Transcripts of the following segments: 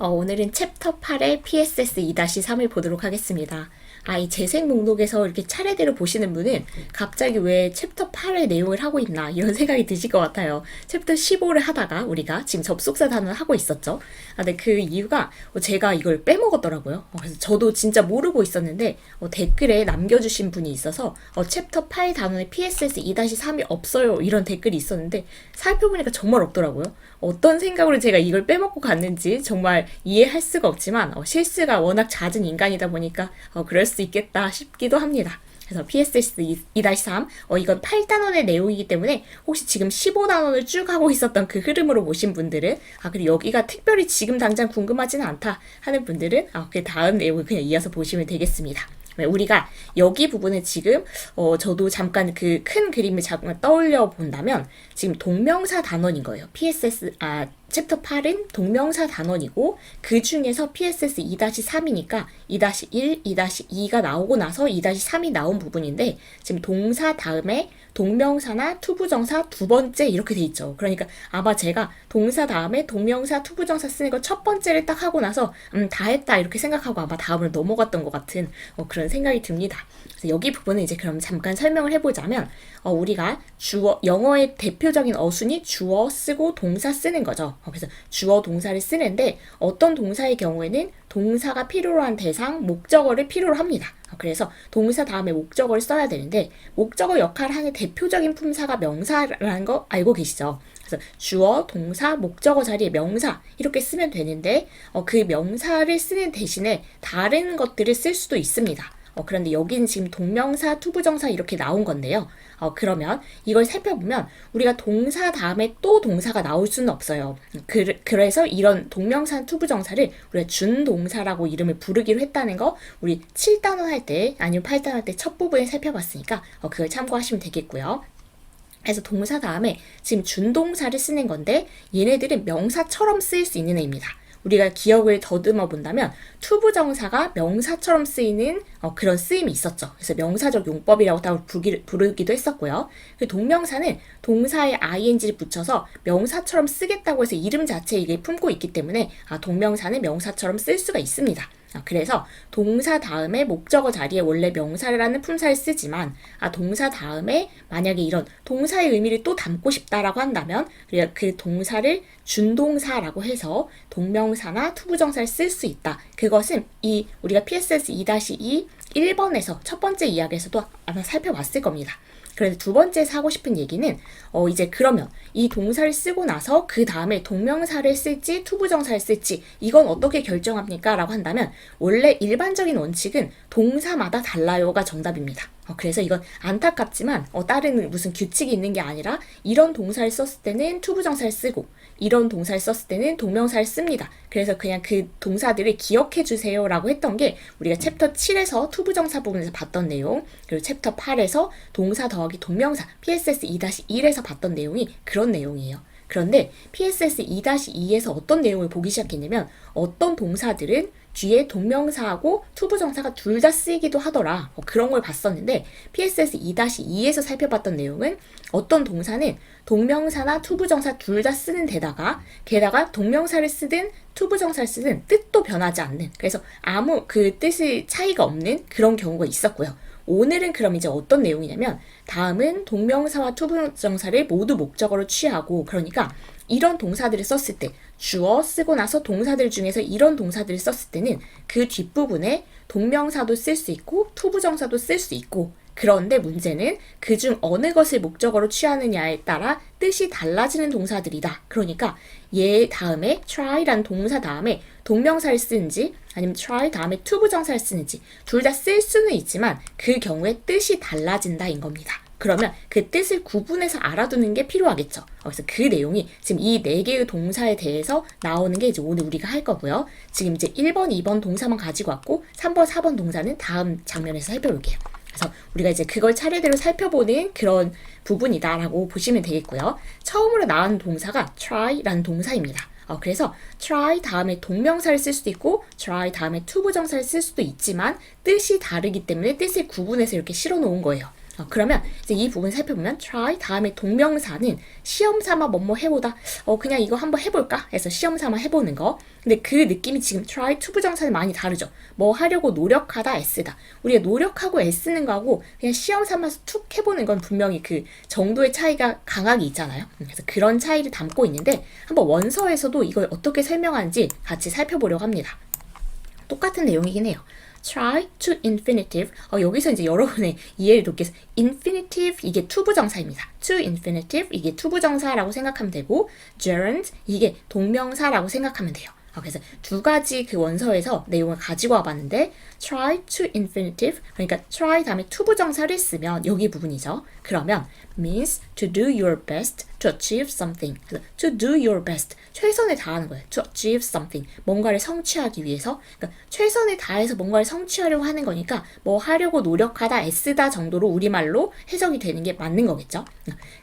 오늘은 챕터 8의 PSS 2-3을 보도록 하겠습니다. 이 재생 목록에서 이렇게 차례대로 보시는 분은 갑자기 왜 챕터 8의 내용을 하고 있나 이런 생각이 드실 것 같아요. 챕터 15를 하다가 우리가 지금 접속사 단어를 하고 있었죠. 근데 그 이유가 제가 이걸 빼먹었더라고요. 그래서 저도 진짜 모르고 있었는데 댓글에 남겨주신 분이 있어서 챕터 8 단어에 PSS 2-3이 없어요 이런 댓글이 있었는데 살펴보니까 정말 없더라고요. 어떤 생각으로 제가 이걸 빼먹고 갔는지 정말 이해할 수가 없지만 실수가 워낙 잦은 인간이다 보니까 그럴 수 있겠다 싶기도 합니다. 그래서 PSS 2-3 이건 8단원의 내용이기 때문에 혹시 지금 15단원을 쭉 하고 있었던 그 흐름으로 보신 분들은 그리고 여기가 특별히 지금 당장 궁금하지는 않다 하는 분들은 그 다음 내용을 그냥 이어서 보시면 되겠습니다. 우리가 여기 부분을 지금 저도 잠깐 그 큰 그림을 잠깐 떠올려 본다면 지금 동명사 단원인 거예요. PSS 챕터 8은 동명사 단원이고 그 중에서 PSS 2-3이니까 2-1, 2-2가 나오고 나서 2-3이 나온 부분인데 지금 동사 다음에 동명사나 투부정사 두 번째 이렇게 돼 있죠. 그러니까 아마 제가 동사 다음에 동명사 투부정사 쓰는 거 첫 번째를 딱 하고 나서 다 했다 이렇게 생각하고 아마 다음으로 넘어갔던 것 같은 그런 생각이 듭니다. 그래서 여기 부분은 이제 그럼 잠깐 설명을 해보자면 우리가 영어의 대표적인 어순이 주어 쓰고 동사 쓰는 거죠. 그래서 주어 동사를 쓰는데 어떤 동사의 경우에는 동사가 필요로 한 대상, 목적어를 필요로 합니다. 그래서 동사 다음에 목적어를 써야 되는데 목적어 역할을 하는 대표적인 품사가 명사라는 거 알고 계시죠? 그래서 주어, 동사, 목적어 자리에 명사 이렇게 쓰면 되는데 그 명사를 쓰는 대신에 다른 것들을 쓸 수도 있습니다. 그런데 여기는 지금 동명사, 투부정사 이렇게 나온 건데요. 그러면 이걸 살펴보면 우리가 동사 다음에 또 동사가 나올 수는 없어요. 그래서 이런 동명사, 투부정사를 우리가 준동사라고 이름을 부르기로 했다는 거 우리 7단원 할 때 아니면 8단원 할 때 첫 부분에 살펴봤으니까 그걸 참고하시면 되겠고요. 그래서 동사 다음에 지금 준동사를 쓰는 건데 얘네들은 명사처럼 쓰일 수 있는 애입니다. 우리가 기억을 더듬어 본다면 투부정사가 명사처럼 쓰이는 그런 쓰임이 있었죠. 그래서 명사적 용법이라고 부르기도 했었고요. 그 동명사는 동사에 ing를 붙여서 명사처럼 쓰겠다고 해서 이름 자체에 이게 품고 있기 때문에 동명사는 명사처럼 쓸 수가 있습니다. 그래서 동사 다음에 목적어 자리에 원래 명사라는 품사를 쓰지만 동사 다음에 만약에 이런 동사의 의미를 또 담고 싶다라고 한다면 그 동사를 준동사라고 해서 동명사나 투부정사를 쓸 수 있다. 그것은 우리가 PSS 2-2 1번에서 첫 번째 이야기에서도 아마 살펴봤을 겁니다. 그래서 두 번째에서 하고 싶은 얘기는 이제 그러면 이 동사를 쓰고 나서 그 다음에 동명사를 쓸지 투부정사를 쓸지 이건 어떻게 결정합니까? 라고 한다면 원래 일반적인 원칙은 동사마다 달라요가 정답입니다. 그래서 이건 안타깝지만 다른 무슨 규칙이 있는 게 아니라 이런 동사를 썼을 때는 투부정사를 쓰고 이런 동사를 썼을 때는 동명사를 씁니다. 그래서 그냥 그 동사들을 기억해 주세요 라고 했던 게 우리가 챕터 7에서 투부정사 부분에서 봤던 내용 그리고 챕터 8에서 동사 더하기 동명사 PSS 2-1에서 봤던 내용이 그런 내용이에요. 그런데 PSS 2-2에서 어떤 내용을 보기 시작했냐면 어떤 동사들은 뒤에 동명사하고 투부정사가 둘 다 쓰이기도 하더라. 그런 걸 봤었는데 PSS 2-2에서 살펴봤던 내용은 어떤 동사는 동명사나 투부정사 둘 다 쓰는 데다가 게다가 동명사를 쓰든 투부정사를 쓰든 뜻도 변하지 않는 그래서 아무 그 뜻의 차이가 없는 그런 경우가 있었고요. 오늘은 그럼 이제 어떤 내용이냐면 다음은 동명사와 투부정사를 모두 목적어로 취하고 그러니까 이런 동사들을 썼을 때 주어 쓰고 나서 동사들 중에서 이런 동사들을 썼을 때는 그 뒷부분에 동명사도 쓸 수 있고 투부정사도 쓸 수 있고 그런데 문제는 그중 어느 것을 목적어로 취하느냐에 따라 뜻이 달라지는 동사들이다. 그러니까 얘 다음에 try라는 동사 다음에 동명사를 쓰는지 아니면 try 다음에 투부정사를 쓰는지 둘 다 쓸 수는 있지만 그 경우에 뜻이 달라진다인 겁니다. 그러면 그 뜻을 구분해서 알아두는 게 필요하겠죠. 그래서 그 내용이 지금 이 4개의 동사에 대해서 나오는 게 이제 오늘 우리가 할 거고요. 지금 이제 1번, 2번 동사만 가지고 왔고 3번, 4번 동사는 다음 장면에서 살펴볼게요. 그래서 우리가 이제 그걸 차례대로 살펴보는 그런 부분이다라고 보시면 되겠고요. 처음으로 나온 동사가 try라는 동사입니다. 그래서 try 다음에 동명사를 쓸 수도 있고 try 다음에 투부정사를 쓸 수도 있지만 뜻이 다르기 때문에 뜻을 구분해서 이렇게 실어 놓은 거예요. 그러면 이제 이 부분 살펴보면 try 다음에 동명사는 시험 삼아 뭐뭐 해보다 그냥 이거 한번 해볼까 해서 시험 삼아 해보는 거. 근데 그 느낌이 지금 try to 부정사는 많이 다르죠. 뭐 하려고 노력하다 애쓰다. 우리가 노력하고 애쓰는 거하고 그냥 시험 삼아서 툭 해보는 건 분명히 그 정도의 차이가 강하게 있잖아요. 그래서 그런 차이를 담고 있는데 한번 원서에서도 이걸 어떻게 설명하는지 같이 살펴보려고 합니다. 똑같은 내용이긴 해요. try to infinitive. 여기서 이제 여러분의 이해를 돕기 위해서 infinitive 이게 투부정사입니다. to infinitive 이게 투부정사라고 생각하면 되고 gerund 이게 동명사라고 생각하면 돼요. 그래서 두 가지 그 원서에서 내용을 가지고 와봤는데 try to infinitive 그러니까 try 다음에 투부정사를 쓰면 여기 부분이죠. 그러면 means to do your best to achieve something. 그래서 to do your best 최선을 다하는 거예요. to achieve something 뭔가를 성취하기 위해서 그러니까 최선을 다해서 뭔가를 성취하려고 하는 거니까 뭐 하려고 노력하다 애쓰다 정도로 우리말로 해석이 되는 게 맞는 거겠죠.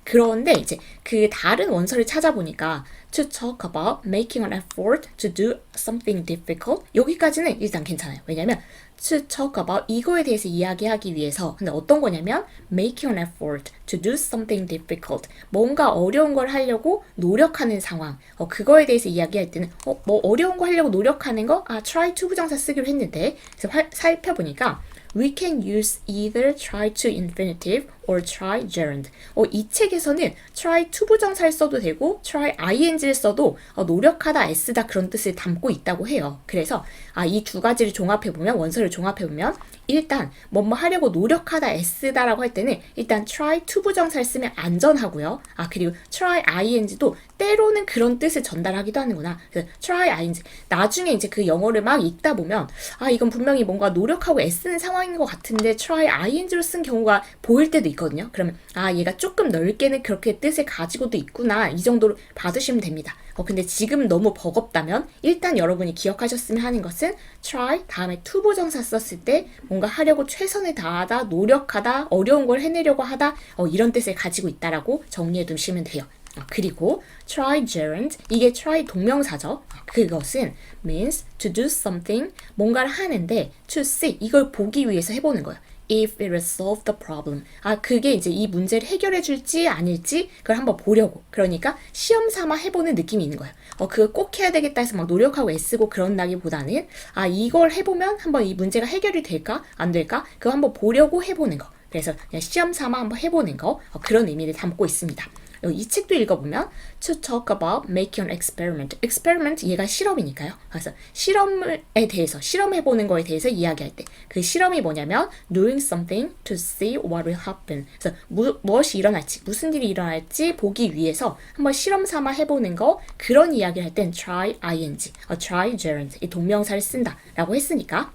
그런데 이제 그 다른 원서를 찾아보니까 to talk about making an effort to do something difficult 여기까지는 일단 괜찮아요. 왜냐면 to talk about 이거에 대해서 이야기하기 위해서 근데 어떤 거냐면 making an effort to do something difficult 뭔가 어려운 걸 하려고 노력하는 상황 그거에 대해서 이야기할 때는 뭐 어려운 거 하려고 노력하는 거 try to 부정사 쓰기로 했는데 그래서 살펴보니까 we can use either try to infinitive or try gerund. 이 책에서는 try to 부정사를 써도 되고 try ing를 써도 노력하다, 애쓰다 그런 뜻을 담고 있다고 해요. 그래서 이 두 가지를 종합해보면 원서를 종합해보면 일단 뭐뭐 하려고 노력하다, 애쓰다라고 할 때는 일단 try to 부정사를 쓰면 안전하고요. 그리고 try ing도 때로는 그런 뜻을 전달하기도 하는구나. 그래서 try ing 나중에 이제 그 영어를 막 읽다 보면 이건 분명히 뭔가 노력하고 애쓰는 상황인 것 같은데 try ing로 쓴 경우가 보일 때도 있거든요. 그러면 얘가 조금 넓게는 그렇게 뜻을 가지고도 있구나 이 정도로 봐두시면 됩니다. 근데 지금 너무 버겁다면 일단 여러분이 기억하셨으면 하는 것은 try 다음에 to 부정사 썼을 때 뭔가 하려고 최선을 다하다, 노력하다, 어려운 걸 해내려고 하다 이런 뜻을 가지고 있다라고 정리해 두시면 돼요. 그리고 try gerund 이게 try 동명사죠. 그것은 means to do something 뭔가를 하는데 to see 이걸 보기 위해서 해보는 거예요. If it will solve the problem. 그게 이제 이 문제를 해결해 줄지 아닐지 그걸 한번 보려고. 그러니까 시험 삼아 해보는 느낌이 있는 거예요. 그걸 꼭 해야 되겠다 해서 막 노력하고 애쓰고 그런다기보다는 이걸 해보면 한번 이 문제가 해결이 될까 안 될까 그거 한번 보려고 해보는 거. 그래서 그냥 시험 삼아 한번 해보는 거 그런 의미를 담고 있습니다. 이 책도 읽어보면 to talk about making an experiment. experiment 얘가 실험이니까요. 그래서 실험에 대해서 실험해보는 거에 대해서 이야기할 때 그 실험이 뭐냐면 doing something to see what will happen. 그래서 무엇이 일어날지 무슨 일이 일어날지 보기 위해서 한번 실험 삼아 해보는 거 그런 이야기를 할 땐 try ing, try gerund 이 동명사를 쓴다라고 했으니까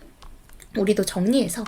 우리도 정리해서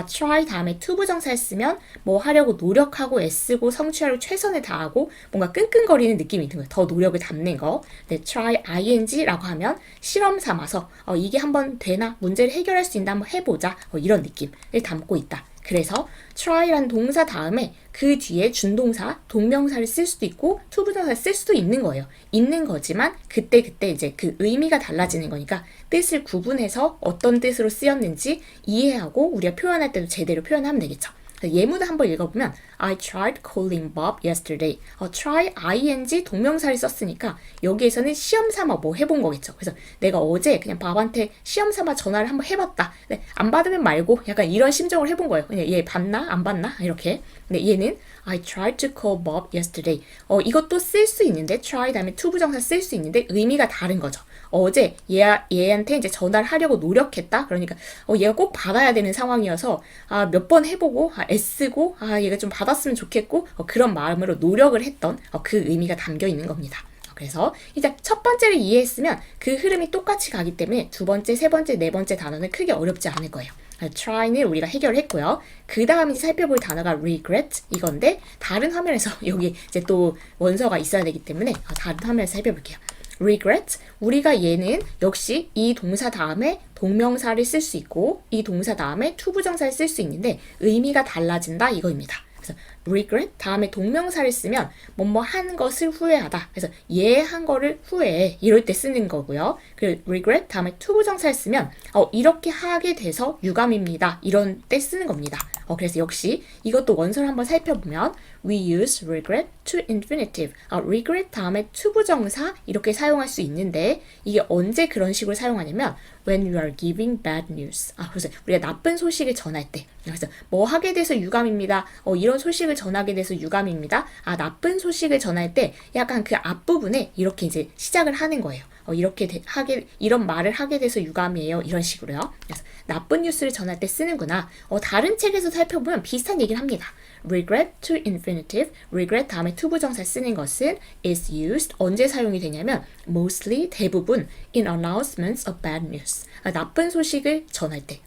try 다음에 to 부정사를 쓰면 뭐 하려고 노력하고 애쓰고 성취하려고 최선을 다하고 뭔가 끙끙거리는 느낌이 있는 거예요. 더 노력을 담는 거. 근데 try ing라고 하면 실험 삼아서 이게 한번 되나? 문제를 해결할 수 있나? 한번 해보자. 이런 느낌을 담고 있다. 그래서 try라는 동사 다음에 그 뒤에 준동사, 동명사를 쓸 수도 있고 to 부정사를 쓸 수도 있는 거예요. 있는 거지만 그때 이제 그 의미가 달라지는 거니까 뜻을 구분해서 어떤 뜻으로 쓰였는지 이해하고 우리가 표현할 때도 제대로 표현하면 되겠죠. 예문을 한번 읽어보면 I tried calling Bob yesterday. try ing 동명사를 썼으니까 여기에서는 시험 삼아 뭐 해본 거겠죠. 그래서 내가 어제 그냥 밥한테 시험 삼아 전화를 한번 해봤다. 네, 안 받으면 말고 약간 이런 심정을 해본 거예요. 그냥 얘 받나 안 받나 이렇게. 근데 얘는 I tried to call Bob yesterday. 이것도 쓸 수 있는데 try 다음에 to 부정사 쓸 수 있는데 의미가 다른 거죠. 어제 얘한테 이제 전화를 하려고 노력했다. 그러니까 얘가 꼭 받아야 되는 상황이어서 몇 번 해보고 애쓰고 얘가 좀 받았으면 좋겠고 그런 마음으로 노력을 했던 그 의미가 담겨 있는 겁니다. 그래서 이제 첫 번째를 이해했으면 그 흐름이 똑같이 가기 때문에 두 번째, 세 번째, 네 번째 단어는 크게 어렵지 않을 거예요. try는 우리가 해결했고요. 그 다음 이제 살펴볼 단어가 regret 이건데 다른 화면에서 여기 이제 또 원서가 있어야 되기 때문에 다른 화면에서 살펴볼게요. regret 우리가 얘는 역시 이 동사 다음에 동명사를 쓸 수 있고 이 동사 다음에 to 부정사를 쓸 수 있는데 의미가 달라진다 이거입니다. 그래서 regret 다음에 동명사를 쓰면 뭐뭐 한 것을 후회하다. 그래서 얘 한 거를 후회해. 이럴 때 쓰는 거고요. 그리고 regret 다음에 투부정사를 쓰면 이렇게 하게 돼서 유감입니다. 이런 때 쓰는 겁니다. 그래서 역시 이것도 원서를 한번 살펴보면 we use regret to infinitive. regret 다음에 투부정사 이렇게 사용할 수 있는데 이게 언제 그런 식으로 사용하냐면 when you are giving bad news. 그래서 우리가 나쁜 소식을 전할 때 그래서 뭐 하게 돼서 유감입니다. 이런 소식을 전하게 돼서 유감입니다. 나쁜 소식을 전할 때 약간 그 앞부분에 이렇게 이제 시작을 하는 거예요. 이런 말을 하게 돼서 유감이에요. 이런 식으로요. 그래서 나쁜 뉴스를 전할 때 쓰는구나. 다른 책에서 살펴보면 비슷한 얘기를 합니다. regret to infinitive, regret 다음에 투부정사 쓰는 것은 is used, 언제 사용이 되냐면 mostly, 대부분 in announcements of bad news. 나쁜 소식을 전할 때,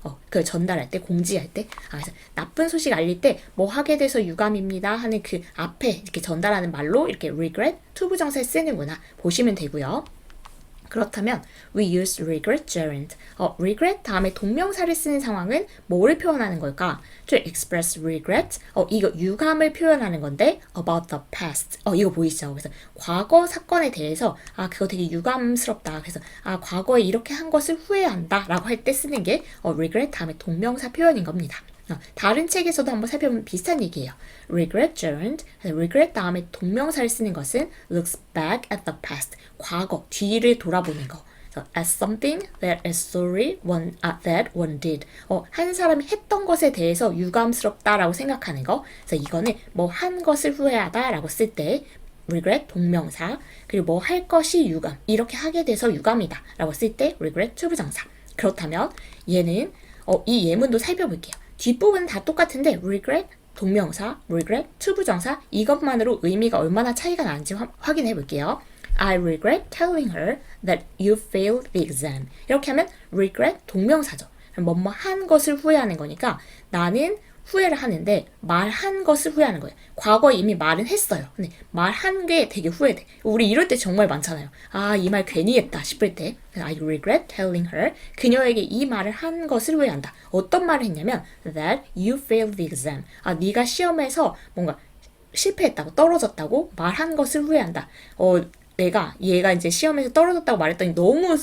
전달할 때, 공지할 때, 그래서 나쁜 소식 알릴 때 뭐 하게 돼서 유감입니다 하는 그 앞에 이렇게 전달하는 말로 이렇게 regret, 투부정사를 쓰는구나 보시면 되고요. 그렇다면 we use regret gerund. regret 다음에 동명사를 쓰는 상황은 뭐를 표현하는 걸까? to express regret. 이거 유감을 표현하는 건데 about the past. 이거 보이시죠? 그래서 과거 사건에 대해서 그거 되게 유감스럽다. 그래서 과거에 이렇게 한 것을 후회한다라고 할 때 쓰는 게 regret 다음에 동명사 표현인 겁니다. 다른 책에서도 한번 살펴보면 비슷한 얘기예요. regret gerund, regret 다음에 동명사를 쓰는 것은 looks back at the past, 과거, 뒤를 돌아보는 거. as something that is sorry that one did. 한 사람이 했던 것에 대해서 유감스럽다라고 생각하는 거. 그래서 이거는 뭐 한 것을 후회하다라고 쓸 때 regret 동명사, 그리고 뭐 할 것이 유감, 이렇게 하게 돼서 유감이다 라고 쓸 때 regret 투부정사. 그렇다면 얘는 이 예문도 살펴볼게요. 뒷부분은 다 똑같은데 regret 동명사, regret 투부정사 이것만으로 의미가 얼마나 차이가 나는지 확인해 볼게요. I regret telling her that you failed the exam. 이렇게 하면 regret 동명사죠. 뭐뭐 한 것을 후회하는 거니까 나는 후회를 하는데 말한 것을 후회하는 거예요. 과거에 이미 말은 했어요. 근데 말한 게 되게 후회돼. 우리 이럴 때 정말 많잖아요. 이 말 괜히 했다 싶을 때 I regret telling her. 그녀에게 이 말을 한 것을 후회한다. 어떤 말을 했냐면 that you failed the exam. 네가 시험에서 뭔가 실패했다고 떨어졌다고 말한 것을 후회한다. 얘가 이제 시험에서 떨어졌다고 말했더니 너무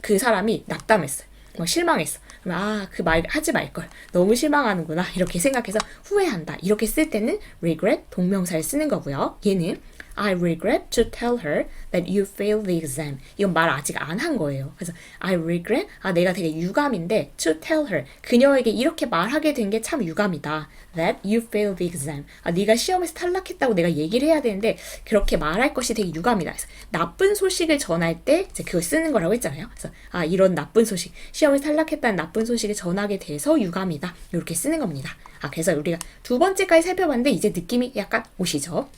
그 사람이 낙담했어요. 실망했어. 그러면 그 말 하지 말걸. 너무 실망하는구나. 이렇게 생각해서 후회한다. 이렇게 쓸 때는 regret 동명사를 쓰는 거고요. 얘는 I regret to tell her that you failed the exam. 이건 말 아직 안 한 거예요. 그래서 I regret, 내가 되게 유감인데 to tell her, 그녀에게 이렇게 말하게 된 게 참 유감이다. That you failed the exam. 네가 시험에서 탈락했다고 내가 얘기를 해야 되는데 그렇게 말할 것이 되게 유감이다. 그래서 나쁜 소식을 전할 때 이제 그걸 쓰는 거라고 했잖아요. 그래서 이런 나쁜 소식, 시험에서 탈락했다는 나쁜 소식을 전하게 돼서 유감이다. 이렇게 쓰는 겁니다. 그래서 우리가 두 번째까지 살펴봤는데 이제 느낌이 약간 오시죠?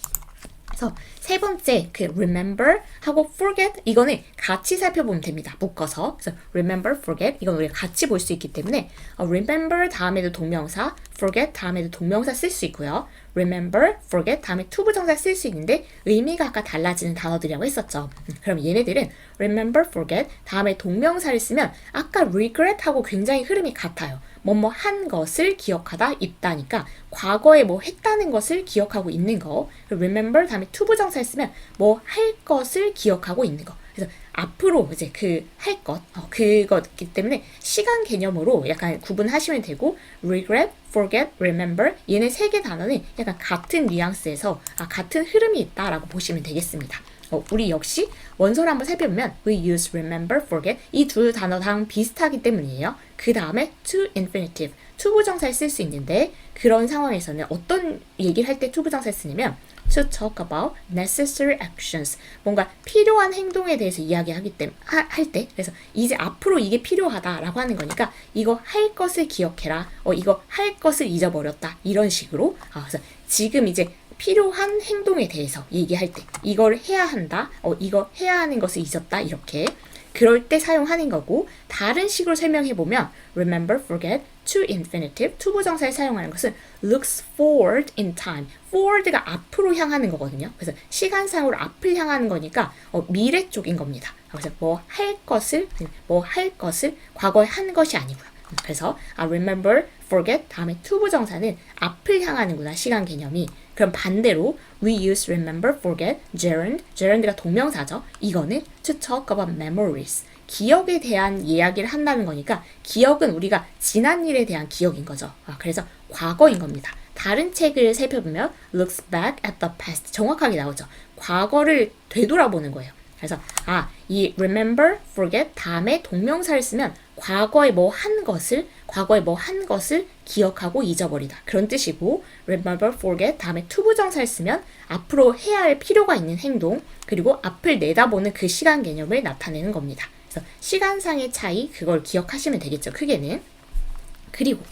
그래서 세 번째 그 remember 하고 forget 이거는 같이 살펴보면 됩니다. 묶어서. 그래서 remember, forget 이건 우리가 같이 볼 수 있기 때문에 remember 다음에도 동명사, forget 다음에도 동명사 쓸 수 있고요. remember, forget 다음에 투부정사 쓸 수 있는데 의미가 아까 달라지는 단어들이라고 했었죠. 그럼 얘네들은 remember, forget 다음에 동명사를 쓰면 아까 regret하고 굉장히 흐름이 같아요. 뭐뭐 한 것을 기억하다 있다니까 과거에 뭐 했다는 것을 기억하고 있는 거. remember 다음에 투부정사를 쓰면 뭐 할 것을 기억하고 있는 거. 그래서 앞으로 이제 그 할 것, 그거기 때문에 시간 개념으로 약간 구분하시면 되고 regret, forget, remember 얘네 세 개 단어는 약간 같은 뉘앙스에서 같은 흐름이 있다라고 보시면 되겠습니다. 우리 역시 원서를 한번 살펴보면 we use remember, forget 이 두 단어 다 비슷하기 때문이에요. 그 다음에 to infinitive, 투부정사를 쓸 수 있는데 그런 상황에서는 어떤 얘기를 할 때 투부정사를 쓰냐면 to talk about necessary actions. 뭔가 필요한 행동에 대해서 이야기하기 때문에 할 때 그래서 이제 앞으로 이게 필요하다라고 하는 거니까 이거 할 것을 기억해라. 이거 할 것을 잊어버렸다. 이런 식으로. 그래서 지금 이제 필요한 행동에 대해서 얘기할 때 이걸 해야 한다. 이거 해야 하는 것을 잊었다. 이렇게. 그럴 때 사용하는 거고 다른 식으로 설명해 보면 remember, forget, to infinitive, 투부정사에 사용하는 것은 looks forward in time. forward가 앞으로 향하는 거거든요. 그래서 시간상으로 앞을 향하는 거니까 미래 쪽인 겁니다. 그래서 뭐 할 것을 과거에 한 것이 아니고요. 그래서 remember, forget 다음에 to 부정사는 앞을 향하는구나, 시간 개념이. 그럼 반대로 we use remember, forget, gerund. gerund가 동명사죠. 이거는 to talk about memories. 기억에 대한 이야기를 한다는 거니까 기억은 우리가 지난 일에 대한 기억인 거죠. 그래서 과거인 겁니다. 다른 책을 살펴보면 looks back at the past 정확하게 나오죠. 과거를 되돌아보는 거예요. 그래서 이 remember, forget 다음에 동명사를 쓰면 과거에 뭐 한 것을 기억하고 잊어버리다. 그런 뜻이고 remember, forget 다음에 to 부정사를 쓰면 앞으로 해야 할 필요가 있는 행동 그리고 앞을 내다보는 그 시간 개념을 나타내는 겁니다. 그래서 시간상의 차이 그걸 기억하시면 되겠죠. 크게는. 그리고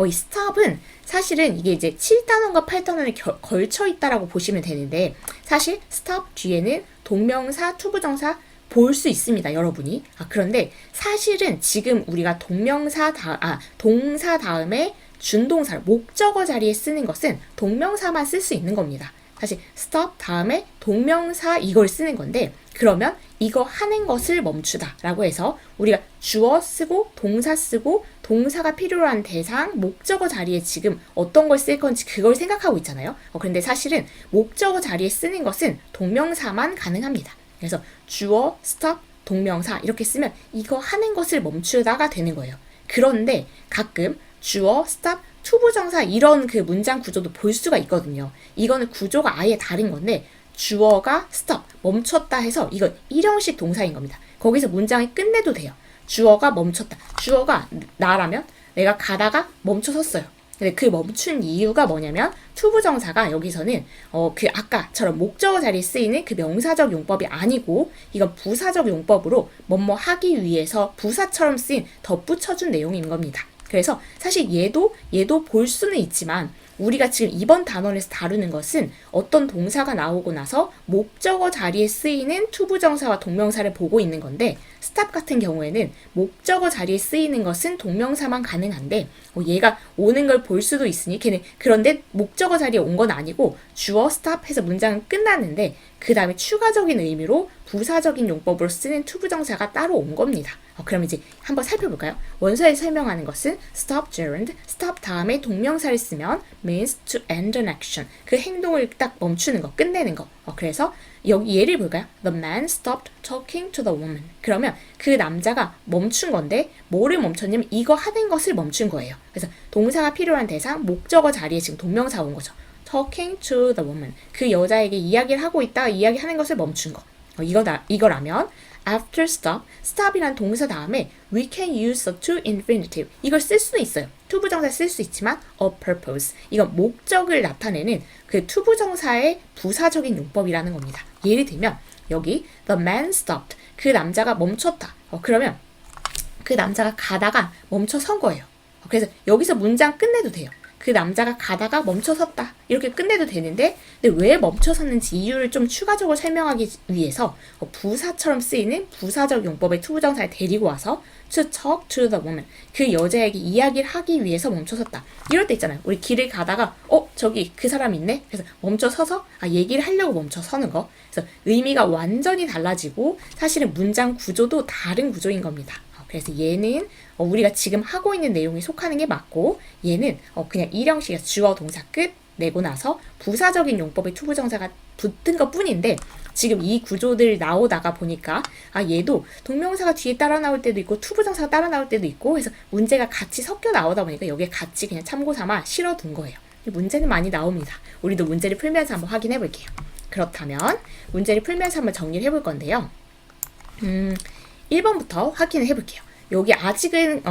이 stop은 사실은 이게 이제 7단원과 8단원에 걸쳐 있다라고 보시면 되는데 사실 stop 뒤에는 동명사, 투부정사 볼 수 있습니다, 여러분이. 그런데 사실은 지금 우리가 동사 다음에 준동사를 목적어 자리에 쓰는 것은 동명사만 쓸 수 있는 겁니다. 사실 stop 다음에 동명사 이걸 쓰는 건데 그러면 이거 하는 것을 멈추다 라고 해서 우리가 주어 쓰고 동사 쓰고 동사가 필요한 대상 목적어 자리에 지금 어떤 걸 쓸 건지 그걸 생각하고 있잖아요. 그런데 사실은 목적어 자리에 쓰는 것은 동명사만 가능합니다. 그래서 주어, stop, 동명사 이렇게 쓰면 이거 하는 것을 멈추다가 되는 거예요. 그런데 가끔 주어, stop, 투부정사 이런 그 문장 구조도 볼 수가 있거든요. 이거는 구조가 아예 다른 건데 주어가 stop, 멈췄다 해서 이건 일형식 동사인 겁니다. 거기서 문장을 끝내도 돼요. 주어가 멈췄다. 주어가 나라면 내가 가다가 멈춰 섰어요. 근데 그 멈춘 이유가 뭐냐면 투부정사가 여기서는 그 아까처럼 목적어 자리에 쓰이는 그 명사적 용법이 아니고 이건 부사적 용법으로 뭐뭐 하기 위해서 부사처럼 쓰인 덧붙여준 내용인 겁니다. 그래서 사실 얘도 볼 수는 있지만 우리가 지금 이번 단원에서 다루는 것은 어떤 동사가 나오고 나서 목적어 자리에 쓰이는 투부정사와 동명사를 보고 있는 건데 stop 같은 경우에는 목적어 자리에 쓰이는 것은 동명사만 가능한데 얘가 오는 걸 볼 수도 있으니 걔는 그런데 목적어 자리에 온 건 아니고 주어 stop 해서 문장은 끝났는데 그 다음에 추가적인 의미로 부사적인 용법으로 쓰는 투부정사가 따로 온 겁니다. 그럼 이제 한번 살펴볼까요? 원서에 설명하는 것은 stop gerund, stop 다음에 동명사를 쓰면 means to end an action. 그 행동을 딱 멈추는 거, 끝내는 거. 그래서 여기 예를 볼까요? The man stopped talking to the woman. 그러면 그 남자가 멈춘 건데 뭐를 멈췄냐면 이거 하는 것을 멈춘 거예요. 그래서 동사가 필요한 대상, 목적어 자리에 지금 동명사 온 거죠. talking to the woman. 그 여자에게 이야기를 하고 있다가 이야기하는 것을 멈춘 거. 이거라면 after stop, stop이란 동사 다음에 we can use the to infinitive. 이걸 쓸 수는 있어요. to 부정사 쓸 수 있지만 a purpose. 이건 목적을 나타내는 그 to 부정사의 부사적인 용법이라는 겁니다. 예를 들면 여기 the man stopped. 그 남자가 멈췄다. 그러면 그 남자가 가다가 멈춰 선 거예요. 그래서 여기서 문장 끝내도 돼요. 그 남자가 가다가 멈춰 섰다. 이렇게 끝내도 되는데 근데 왜 멈춰 섰는지 이유를 좀 추가적으로 설명하기 위해서 부사처럼 쓰이는 부사적 용법의 투부정사를 데리고 와서 to talk to the woman. 그 여자에게 이야기를 하기 위해서 멈춰 섰다. 이럴 때 있잖아요. 우리 길을 가다가 저기 그 사람 있네? 그래서 멈춰 서서 얘기를 하려고 멈춰 서는 거. 그래서 의미가 완전히 달라지고 사실은 문장 구조도 다른 구조인 겁니다. 그래서 얘는 우리가 지금 하고 있는 내용에 속하는 게 맞고 얘는 그냥 일형식에서 주어 동사 끝 내고 나서 부사적인 용법의 투부정사가 붙은 것 뿐인데 지금 이 구조들 나오다가 보니까 얘도 동명사가 뒤에 따라 나올 때도 있고 투부정사가 따라 나올 때도 있고 그래서 문제가 같이 섞여 나오다 보니까 여기에 같이 그냥 참고 삼아 실어둔 거예요. 문제는 많이 나옵니다. 우리도 문제를 풀면서 한번 확인해 볼게요. 그렇다면 문제를 풀면서 한번 정리를 해볼 건데요. 1번부터 확인을 해볼게요. 여기 아직은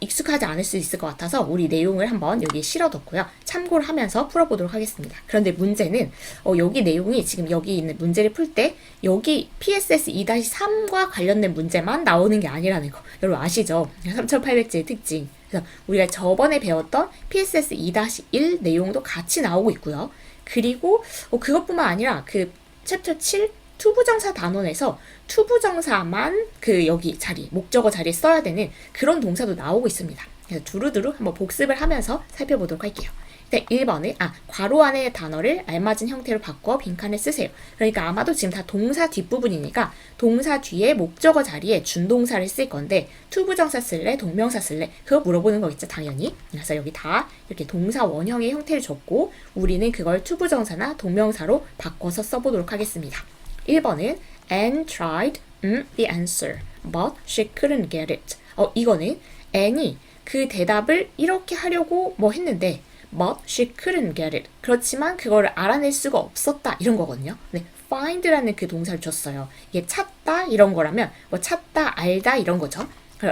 익숙하지 않을 수 있을 것 같아서 우리 내용을 한번 여기에 실어뒀고요. 참고를 하면서 풀어보도록 하겠습니다. 그런데 문제는 여기 내용이 지금 여기 있는 문제를 풀 때 여기 PSS 2-3과 관련된 문제만 나오는 게 아니라는 거 여러분 아시죠? 3800제의 특징. 그래서 우리가 저번에 배웠던 PSS 2-1 내용도 같이 나오고 있고요. 그리고 그것뿐만 아니라 그 챕터 7 투부정사 단원에서 투부정사만 그 여기 자리, 목적어 자리에 써야 되는 그런 동사도 나오고 있습니다. 그래서 두루두루 한번 복습을 하면서 살펴보도록 할게요. 네, 1번은 괄호 안의 단어를 알맞은 형태로 바꿔 빈칸에 쓰세요. 그러니까 아마도 지금 다 동사 뒷부분이니까 동사 뒤에 목적어 자리에 준동사를 쓸 건데 투부정사 쓸래? 동명사 쓸래? 그거 물어보는 거겠죠, 당연히. 그래서 여기 다 이렇게 동사 원형의 형태를 줬고 우리는 그걸 투부정사나 동명사로 바꿔서 써보도록 하겠습니다. 1번은 Anne tried the answer, but she couldn't get it. 이거는 Anne이 그 대답을 이렇게 하려고 뭐 했는데 but she couldn't get it. 그렇지만 그거를 알아낼 수가 없었다 이런 거거든요. 네, find라는 그 동사를 줬어요. 이게 찾다 이런 거라면 뭐 찾다, 알다 이런 거죠.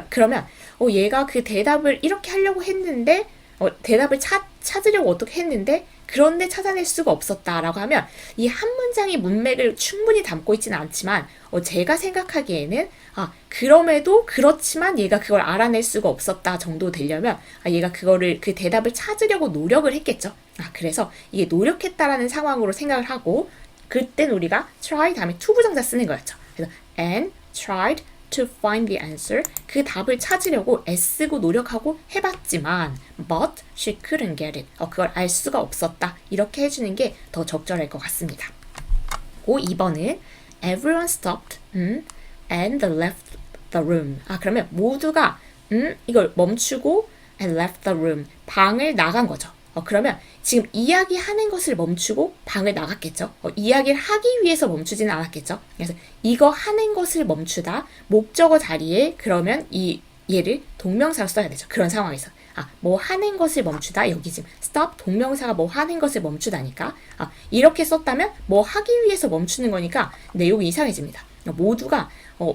그러면 얘가 그 대답을 이렇게 하려고 했는데 대답을 찾으려고 어떻게 했는데 그런데 찾아낼 수가 없었다라고 하면 이 한 문장의 문맥을 충분히 담고 있지는 않지만 제가 생각하기에는 그럼에도 그렇지만 얘가 그걸 알아낼 수가 없었다 정도 되려면 얘가 그거를 그 대답을 찾으려고 노력을 했겠죠. 그래서 이게 노력했다라는 상황으로 생각을 하고 그땐 우리가 try 다음에 투부정사 쓰는 거였죠. 그래서 Anne tried to find the answer. 그 답을 찾으려고 애쓰고 노력하고 해봤지만 but she couldn't get it. 그걸 알 수가 없었다. 이렇게 해주는 게 더 적절할 것 같습니다. 2번은 everyone stopped and left the room. 그러면 모두가 이걸 멈추고 and left the room. 방을 나간 거죠. 그러면 지금 이야기하는 것을 멈추고 방을 나갔겠죠. 이야기를 하기 위해서 멈추지는 않았겠죠. 그래서 이거 하는 것을 멈추다 목적어 자리에 그러면 얘를 동명사로 써야 되죠. 그런 상황에서 뭐 하는 것을 멈추다. 여기 지금 stop 동명사가 뭐 하는 것을 멈추다니까 이렇게 썼다면 뭐 하기 위해서 멈추는 거니까 내용이 이상해집니다. 모두가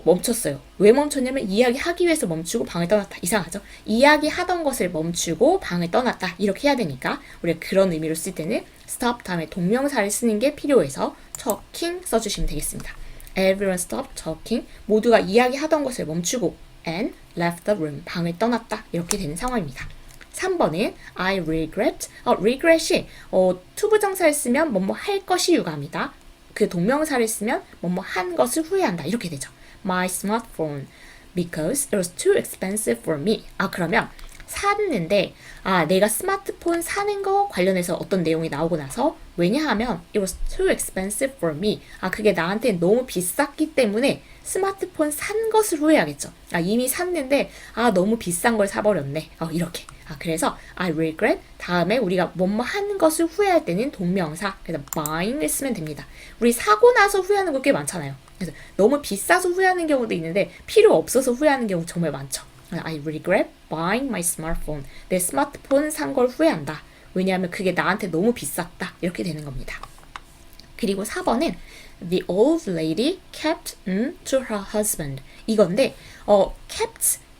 멈췄어요. 왜 멈췄냐면 이야기하기 위해서 멈추고 방을 떠났다. 이상하죠? 이야기하던 것을 멈추고 방을 떠났다. 이렇게 해야 되니까 우리가 그런 의미로 쓸 때는 stop 다음에 동명사를 쓰는 게 필요해서 talking 써주시면 되겠습니다. Everyone stopped talking. 모두가 이야기하던 것을 멈추고 and left the room. 방을 떠났다. 이렇게 되는 상황입니다. 3번은 I regret. regret이 투부정사를 쓰면 뭐뭐 할 것이 유감이다. 그 동명사를 쓰면 뭐뭐 한 것을 후회한다. 이렇게 되죠. My smartphone because it was too expensive for me. 그러면 샀는데 내가 스마트폰 사는 거 관련해서 어떤 내용이 나오고 나서 왜냐하면 it was too expensive for me. 그게 나한테 너무 비쌌기 때문에 스마트폰 산 것을 후회하겠죠. 이미 샀는데 너무 비싼 걸 사버렸네. 이렇게. 그래서 I regret 다음에 우리가 뭐뭐 하는 것을 후회할 때는 동명사 그래서 buying을 쓰면 됩니다. 우리 사고 나서 후회하는 거 꽤 많잖아요. 그래서 너무 비싸서 후회하는 경우도 있는데 필요 없어서 후회하는 경우 정말 많죠. I regret buying my smartphone. 내 스마트폰 산 걸 후회한다. 왜냐하면 그게 나한테 너무 비쌌다. 이렇게 되는 겁니다. 그리고 4번은 The old lady kept to her husband. 이건데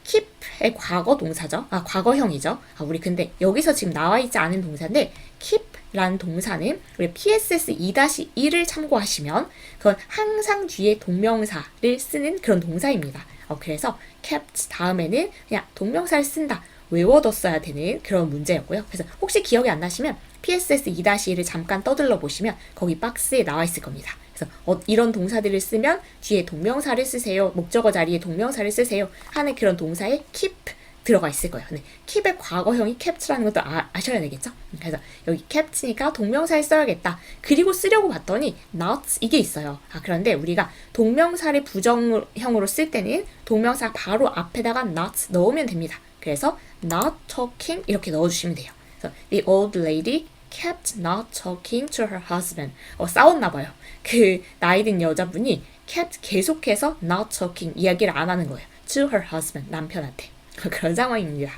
keep의 과거 동사죠. 과거형이죠. 우리 근데 여기서 지금 나와 있지 않은 동사인데 keep라는 동사는 우리 PSS 2-1을 참고하시면 그건 항상 뒤에 동명사를 쓰는 그런 동사입니다. 그래서 kept 다음에는 그냥 동명사를 쓴다. 외워뒀어야 되는 그런 문제였고요. 그래서 혹시 기억이 안 나시면 PSS 2-1을 잠깐 떠들러 보시면 거기 박스에 나와 있을 겁니다. 그래서 이런 동사들을 쓰면 뒤에 동명사를 쓰세요. 목적어 자리에 동명사를 쓰세요. 하는 그런 동사에 keep 들어가 있을 거예요. 네, keep의 과거형이 kept라는 것도 아셔야 되겠죠? 그래서 여기 kept니까 동명사를 써야겠다. 그리고 쓰려고 봤더니 not 이게 있어요. 그런데 우리가 동명사를 부정형으로 쓸 때는 동명사 바로 앞에다가 not 넣으면 됩니다. 그래서 not talking 이렇게 넣어주시면 돼요. 그래서 the old lady kept not talking to her husband. 싸웠나 봐요. 그 나이 든 여자분이 kept 계속해서 not talking 이야기를 안 하는 거예요. to her husband 남편한테. 그런 상황입니다.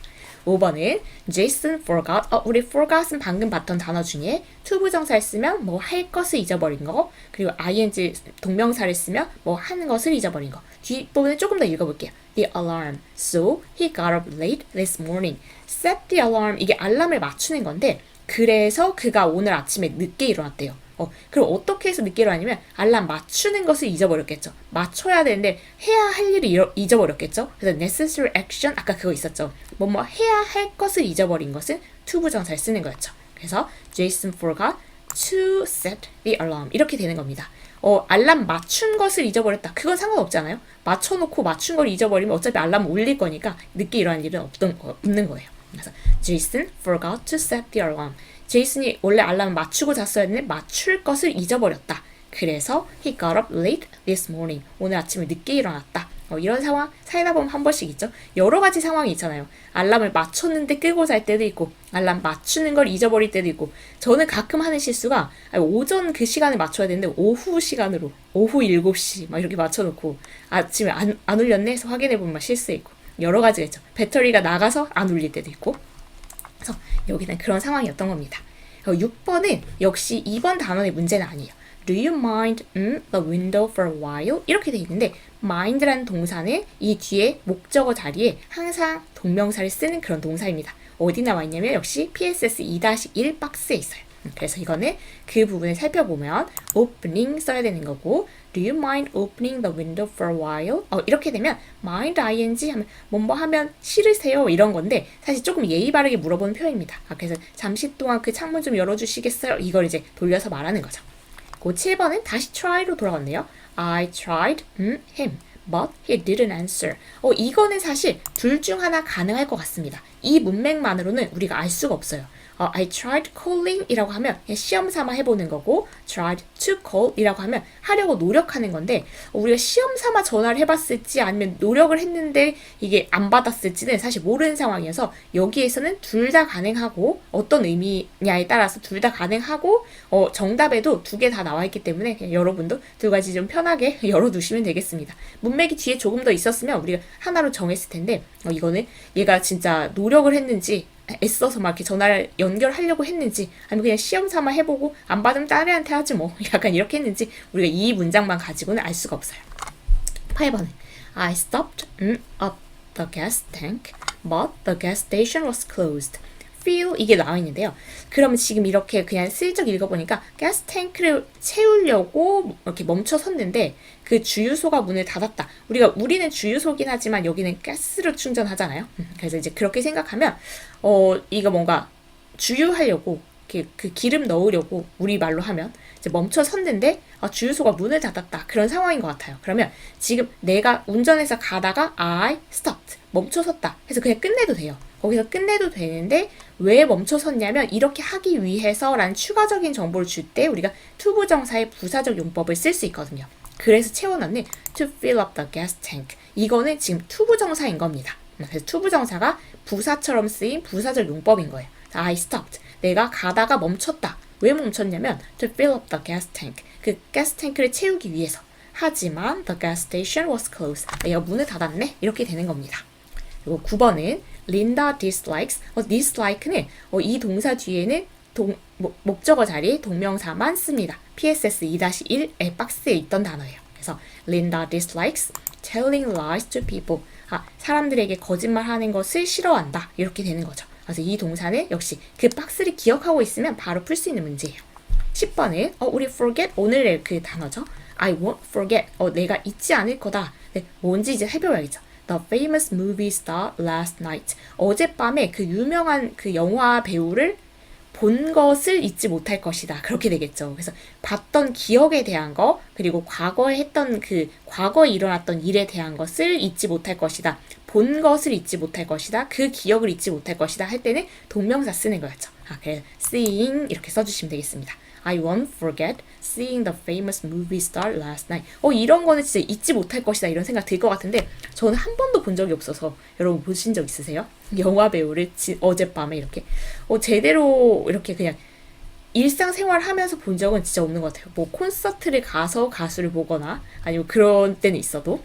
5번은 Jason forgot. 우리 forgot은 방금 봤던 단어 중에 투부정사를 쓰면 뭐 할 것을 잊어버린 거 그리고 ing 동명사를 쓰면 뭐 하는 것을 잊어버린 거. 뒷부분을 조금 더 읽어볼게요. The alarm. So he got up late this morning. Set the alarm. 이게 알람을 맞추는 건데 그래서 그가 오늘 아침에 늦게 일어났대요. 그럼 어떻게 해서 늦게 일어나냐면 알람 맞추는 것을 잊어버렸겠죠. 맞춰야 되는데 해야 할 일을 잊어버렸겠죠. 그래서 necessary action 아까 그거 있었죠. 뭐뭐 해야 할 것을 잊어버린 것은 투부정사를 쓰는 거였죠. 그래서 Jason forgot to set the alarm 이렇게 되는 겁니다. 알람 맞춘 것을 잊어버렸다. 그건 상관없잖아요. 맞춰놓고 맞춘 걸 잊어버리면 어차피 알람 울릴 거니까 늦게 일어날 일은 없는 거예요. 그래서 Jason forgot to set the alarm. 제이슨이 원래 알람을 맞추고 잤어야 했는데 맞출 것을 잊어버렸다. 그래서 he got up late this morning. 오늘 아침에 늦게 일어났다. 이런 상황 살다 보면 한 번씩 있죠. 여러 가지 상황이 있잖아요. 알람을 맞췄는데 끄고 잘 때도 있고 알람 맞추는 걸 잊어버릴 때도 있고 저는 가끔 하는 실수가 오전 그 시간에 맞춰야 되는데 오후 시간으로 오후 7시 막 이렇게 맞춰놓고 아침에 안 울렸네 해서 확인해보면 막 실수했고 여러 가지가 있죠. 배터리가 나가서 안 울릴 때도 있고 그래서 여기는 그런 상황이었던 겁니다. 6번은 역시 2번 단원의 문제는 아니에요. Do you mind the window for a while? 이렇게 돼 있는데 mind라는 동사는 이 뒤에 목적어 자리에 항상 동명사를 쓰는 그런 동사입니다. 어디 나와 있냐면 역시 PSS 2-1 박스에 있어요. 그래서 이거는 그 부분을 살펴보면 opening 써야 되는 거고 Do you mind opening the window for a while? 이렇게 되면 mind ing 하면 뭐뭐 하면 싫으세요 이런 건데 사실 조금 예의 바르게 물어보는 표현입니다. 그래서 잠시 동안 그 창문 좀 열어주시겠어요? 이걸 이제 돌려서 말하는 거죠. 그 7번은 다시 try로 돌아왔네요. I tried him, but he didn't answer. 이거는 사실 둘 중 하나 가능할 것 같습니다. 이 문맥만으로는 우리가 알 수가 없어요. I tried calling 이라고 하면 그냥 시험 삼아 해보는 거고 tried to call 이라고 하면 하려고 노력하는 건데 우리가 시험 삼아 전화를 해봤을지 아니면 노력을 했는데 이게 안 받았을지는 사실 모르는 상황이어서 여기에서는 둘 다 가능하고 어떤 의미냐에 따라서 둘 다 가능하고 정답에도 두 개 다 나와 있기 때문에 그냥 여러분도 두 가지 좀 편하게 열어두시면 되겠습니다. 문맥이 뒤에 조금 더 있었으면 우리가 하나로 정했을 텐데 이거는 얘가 진짜 노력을 했는지 애써서 막 이렇게 전화를 연결하려고 했는지 아니면 그냥 시험 삼아 해보고 안 받으면 딸애한테 하지 뭐 약간 이렇게 했는지 우리가 이 문장만 가지고는 알 수가 없어요. 8번은 I stopped up the gas tank but the gas station was closed. fill 이게 나와 있는데요. 그러면 지금 이렇게 그냥 슬쩍 읽어보니까 가스 탱크를 채우려고 이렇게 멈춰 섰는데 그 주유소가 문을 닫았다. 우리는 주유소긴 하지만 여기는 가스로 충전하잖아요. 그래서 이제 그렇게 생각하면 이거 뭔가 주유하려고 그 기름 넣으려고 우리말로 하면 이제 멈춰 섰는데 주유소가 문을 닫았다. 그런 상황인 것 같아요. 그러면 지금 내가 운전해서 가다가 I stopped. 멈춰 섰다. 해서 그냥 끝내도 돼요. 거기서 끝내도 되는데 왜 멈춰 섰냐면 이렇게 하기 위해서라는 추가적인 정보를 줄 때 우리가 투부정사의 부사적 용법을 쓸 수 있거든요. 그래서 채워넣는 to fill up the gas tank. 이거는 지금 투부정사인 겁니다. 그래서 투부정사가 부사처럼 쓰인 부사적 용법인 거예요. I stopped. 내가 가다가 멈췄다. 왜 멈췄냐면 to fill up the gas tank. 그 가스 탱크를 채우기 위해서. 하지만 the gas station was closed. 내가 문을 닫았네. 이렇게 되는 겁니다. 그리고 9번은 Linda dislikes. dislike는 이 동사 뒤에는 목적어 자리에 동명사만 씁니다. PSS 2-1의 박스에 있던 단어예요. 그래서 Linda dislikes telling lies to people. 사람들에게 거짓말하는 것을 싫어한다. 이렇게 되는 거죠. 그래서 이 동사는 역시 그 박스를 기억하고 있으면 바로 풀 수 있는 문제예요. 10번은 우리 forget 오늘의 그 단어죠. I won't forget. 내가 잊지 않을 거다. 네, 뭔지 이제 해봐야겠죠. The famous movie star last night. 어젯밤에 그 유명한 그 영화 배우를 본 것을 잊지 못할 것이다. 그렇게 되겠죠. 그래서 봤던 기억에 대한 거, 그리고 과거에 했던 과거에 일어났던 일에 대한 것을 잊지 못할 것이다. 본 것을 잊지 못할 것이다. 그 기억을 잊지 못할 것이다. 할 때는 동명사 쓰는 거였죠. 그래서 seeing 이렇게 써주시면 되겠습니다. I won't forget seeing the famous movie star last night. 이런 거는 진짜 잊지 못할 것이다 이런 생각 들 것 같은데 저는 한 번도 본 적이 없어서 여러분 보신 적 있으세요? 영화 배우를 어젯밤에 이렇게 제대로 이렇게 그냥 일상생활 하면서 본 적은 진짜 없는 것 같아요. 뭐 콘서트를 가서 가수를 보거나 아니면 그런 때는 있어도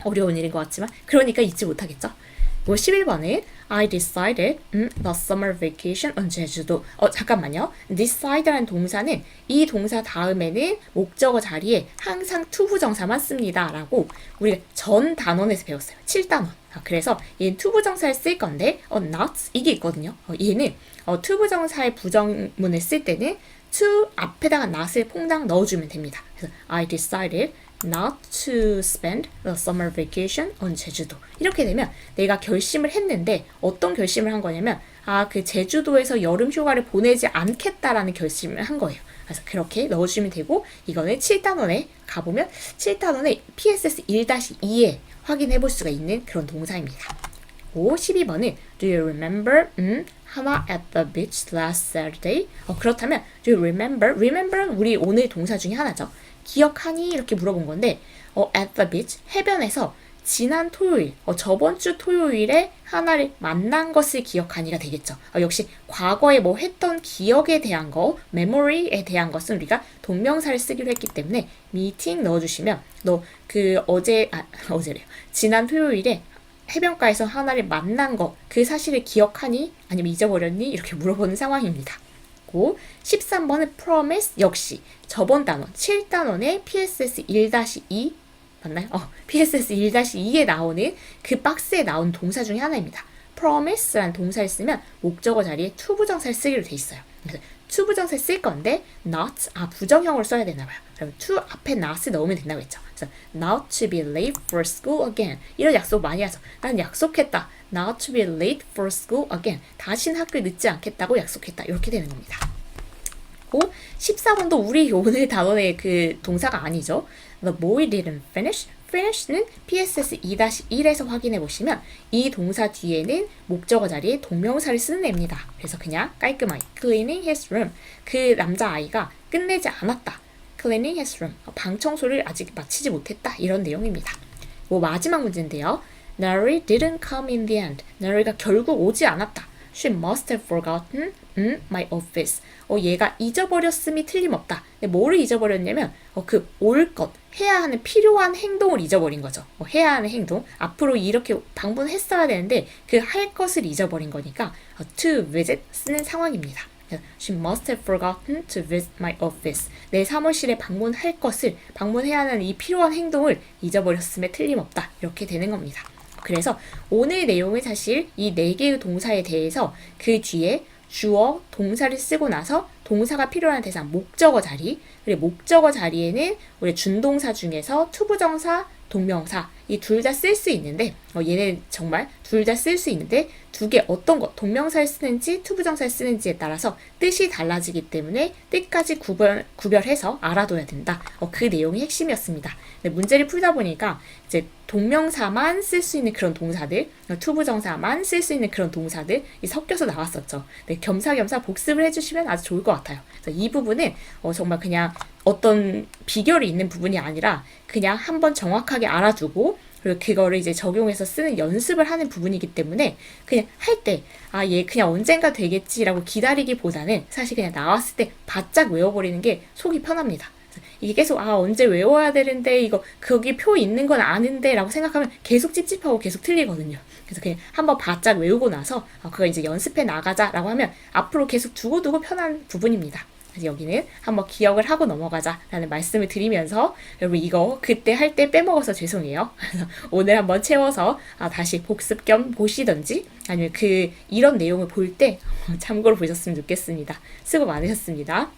어려운 일인 것 같지만 그러니까 잊지 못하겠죠. 11번은 I decided the summer vacation on 제주도. 잠깐만요. decide라는 동사는 이 동사 다음에는 목적어 자리에 항상 투부정사만 씁니다. 라고 우리가 전 단원에서 배웠어요. 7단원. 그래서 얘는 투부정사를 쓸 건데 not 이게 있거든요. 얘는 투부정사의 부정문을 쓸 때는 to 앞에다가 not을 퐁당 넣어주면 됩니다. 그래서 I decided not to spend the summer vacation on 제주도. 이렇게 되면 내가 결심을 했는데 어떤 결심을 한 거냐면 그 제주도에서 여름 휴가를 보내지 않겠다라는 결심을 한 거예요. 그래서 그렇게 넣어주면 되고 이거는 7단원에 가보면 7단원에 PSS 1-2에 확인해 볼 수가 있는 그런 동사입니다. 오, 12번은 Do you remember 하나 at the beach last Saturday? 그렇다면 Do you remember? Remember는 우리 오늘 동사 중에 하나죠. 기억하니? 이렇게 물어본 건데 at the beach, 해변에서 지난 토요일, 저번 주 토요일에 하나를 만난 것을 기억하니가 되겠죠. 역시 과거에 뭐 했던 기억에 대한 거, memory에 대한 것은 우리가 동명사를 쓰기로 했기 때문에 meeting 넣어주시면 너 그 어제래요. 지난 토요일에 해변가에서 하나를 만난 거, 그 사실을 기억하니? 아니면 잊어버렸니? 이렇게 물어보는 상황입니다. 13번은 promise, 역시 저번 단원, 7단원의 PSS 1-2 맞나요? PSS 1-2에 나오는 그 박스에 나온 동사 중에 하나입니다. promise라는 동사를 쓰면 목적어 자리에 to 부정사를 쓰기로 돼 있어요. 그래서 to 부정사를 쓸 건데 not, 부정형으로 써야 되나 봐요. 그럼 to 앞에 not을 넣으면 된다고 했죠. 그래서 not to be late for school again. 이런 약속 많이 하죠. 난 약속했다. not to be late for school again. 다신 학교에 늦지 않겠다고 약속했다. 이렇게 되는 겁니다. 14번도 우리 오늘 단원의 그 동사가 아니죠. The boy didn't finish. finish는 PSS 2-1에서 확인해 보시면 이 동사 뒤에는 목적어 자리에 동명사를 쓰는 애입니다. 그래서 그냥 깔끔하게 cleaning his room. 그 남자아이가 끝내지 않았다. cleaning his room. 방 청소를 아직 마치지 못했다. 이런 내용입니다. 마지막 문제인데요. Nary didn't come in the end. Nary가 결국 오지 않았다. She must have forgotten my office. 얘가 잊어버렸음이 틀림없다. 근데 뭐를 잊어버렸냐면 그 올 것, 해야 하는 필요한 행동을 잊어버린 거죠. 해야 하는 행동. 앞으로 이렇게 방문했어야 되는데 그 할 것을 잊어버린 거니까 to visit 쓰는 상황입니다. She must have forgotten to visit my office. 내 사무실에 방문할 것을, 방문해야 하는 이 필요한 행동을 잊어버렸음에 틀림없다. 이렇게 되는 겁니다. 그래서 오늘 내용은 사실 이 4개의 동사에 대해서 그 뒤에 주어, 동사를 쓰고 나서 동사가 필요한 대상, 목적어 자리, 그리고 목적어 자리에는 우리 준동사 중에서 투부정사, 동명사 이 둘 다 쓸 수 있는데 얘는 정말 둘 다 쓸 수 있는데 두 개 어떤 것, 동명사를 쓰는지 투부정사를 쓰는지에 따라서 뜻이 달라지기 때문에 뜻까지 구별해서 알아둬야 된다. 그 내용이 핵심이었습니다. 문제를 풀다 보니까 이제 동명사만 쓸 수 있는 그런 동사들, 투부정사만 쓸 수 있는 그런 동사들이 섞여서 나왔었죠. 겸사겸사 복습을 해주시면 아주 좋을 것 같아요. 그래서 이 부분은 정말 그냥 어떤 비결이 있는 부분이 아니라 그냥 한번 정확하게 알아두고 그리고 그거를 이제 적용해서 쓰는 연습을 하는 부분이기 때문에 그냥 할 때 얘 그냥 언젠가 되겠지라고 기다리기보다는 사실 그냥 나왔을 때 바짝 외워버리는 게 속이 편합니다. 이게 계속 언제 외워야 되는데 이거 거기 표 있는 건 아는데 라고 생각하면 계속 찝찝하고 계속 틀리거든요. 그래서 그냥 한번 바짝 외우고 나서 그거 이제 연습해 나가자 라고 하면 앞으로 계속 두고두고 편한 부분입니다. 그래서 여기는 한번 기억을 하고 넘어가자라는 말씀을 드리면서 여러분 이거 그때 할 때 빼먹어서 죄송해요. 그래서 오늘 한번 채워서 다시 복습 겸 보시던지 아니면 이런 내용을 볼 때 참고로 보셨으면 좋겠습니다. 수고 많으셨습니다.